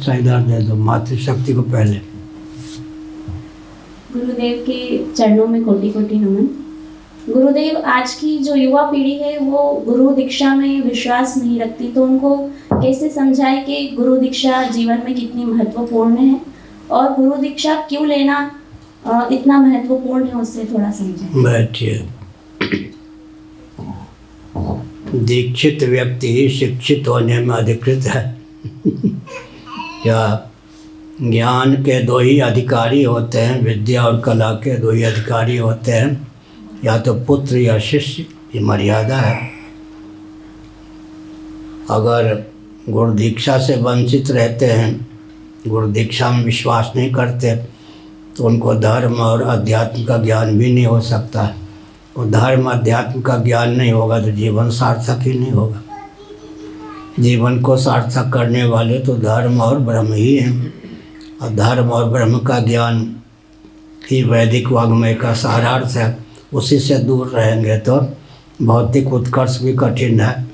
बक्सा इधर दे दो, मातृशक्ति को पहले। गुरुदेव के चरणों में कोटि कोटि नमन। गुरुदेव, आज की जो युवा पीढ़ी है वो गुरु दीक्षा में विश्वास नहीं रखती, तो उनको कैसे समझाए कि गुरु दीक्षा जीवन में कितनी महत्वपूर्ण है और गुरु दीक्षा क्यों लेना इतना महत्वपूर्ण है, उससे थोड़ा समझाएं। बैठिए। दीक्षित व्यक्ति शिक्षित होने में अधिकृत है। क्या ज्ञान के दो ही अधिकारी होते हैं, विद्या और कला के दो ही अधिकारी होते हैं, या तो पुत्र या शिष्य। ये मर्यादा है। अगर गुरु दीक्षा से वंचित रहते हैं, गुरु दीक्षा में विश्वास नहीं करते, तो उनको धर्म और अध्यात्म का ज्ञान भी नहीं हो सकता है। और धर्म अध्यात्म का ज्ञान नहीं होगा तो जीवन सार्थक ही नहीं होगा। जीवन को सार्थक करने वाले तो धर्म और ब्रह्म ही हैं, और धर्म और ब्रह्म का ज्ञान ही वैदिक वाङ्मय का सारार्थ है। उसी से दूर रहेंगे तो भौतिक उत्कर्ष भी कठिन है।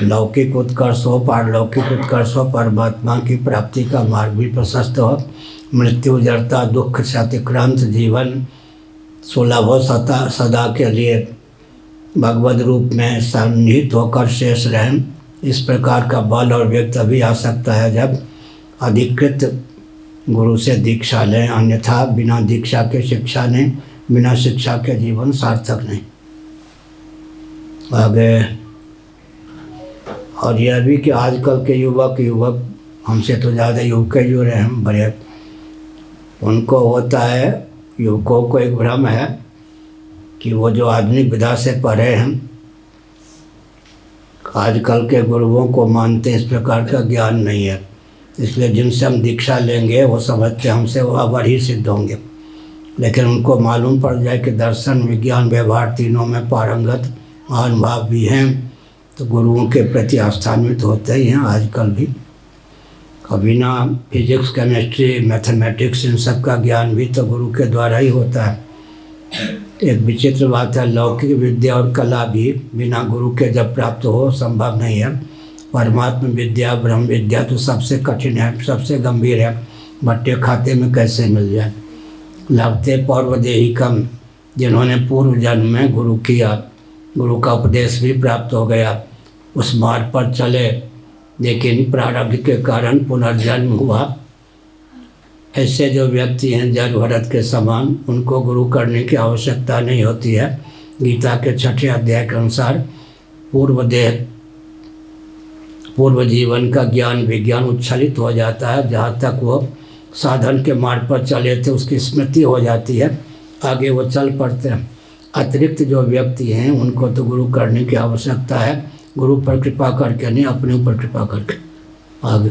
लौकिक उत्कर्ष हो, पारलौकिक उत्कर्ष हो, परमात्मा की प्राप्ति का मार्ग भी प्रशस्त हो, मृत्यु जड़ता दुख से अतिक्रांत जीवन सुलभ हो, सदा के लिए भगवद रूप में सन्निहित होकर शेष रहें। इस प्रकार का बल और वेग तभी आ सकता है जब अधिकृत गुरु से दीक्षा लें, अन्यथा बिना दीक्षा के शिक्षा नहीं, बिना शिक्षा के जीवन सार्थक नहीं। आगे और यह भी कि आजकल के युवक हमसे तो ज़्यादा युवक ही हो रहे हैं बड़े, उनको होता है, युवकों को एक भ्रम है कि वो जो आधुनिक विधा से पढ़े हैं, आजकल के गुरुओं को मानते हैं, इस प्रकार का ज्ञान नहीं है। इसलिए जिनसे हम दीक्षा लेंगे वो समझते हमसे वो अवर ही सिद्ध होंगे। लेकिन उनको मालूम पड़ जाए कि दर्शन, विज्ञान, व्यवहार तीनों में पारंगत महानुभाव भी हैं, तो गुरुओं के प्रति आस्थान्वित होते ही हैं आजकल भी। कभी ना फिजिक्स, केमिस्ट्री, मैथमेटिक्स, इन सब का ज्ञान भी तो गुरु के द्वारा ही होता है। एक विचित्र बात है, लौकिक विद्या और कला भी बिना गुरु के जब प्राप्त हो संभव नहीं है। परमात्म विद्या, ब्रह्म विद्या तो सबसे कठिन है, सबसे गंभीर है। भट्टे खाते में कैसे मिल जाए। लभते पौर्वदेहिकम, जिन्होंने पूर्व जन्म में गुरु किया, गुरु का उपदेश भी प्राप्त हो गया, उस मार्ग पर चले, लेकिन प्रारब्ध के कारण पुनर्जन्म हुआ। ऐसे जो व्यक्ति हैं जड़ भरत के समान, उनको गुरु करने की आवश्यकता नहीं होती है। गीता के 6ठे अध्याय के अनुसार पूर्व जीवन का ज्ञान विज्ञान उच्छलित हो जाता है। जहाँ तक वो साधन के मार्ग पर चले थे उसकी स्मृति हो जाती है, आगे वो चल पड़ते हैं। अतिरिक्त जो व्यक्ति हैं उनको तो गुरु करने की आवश्यकता है, गुरु पर कृपा करके नहीं, अपने ऊपर कृपा करके। आगे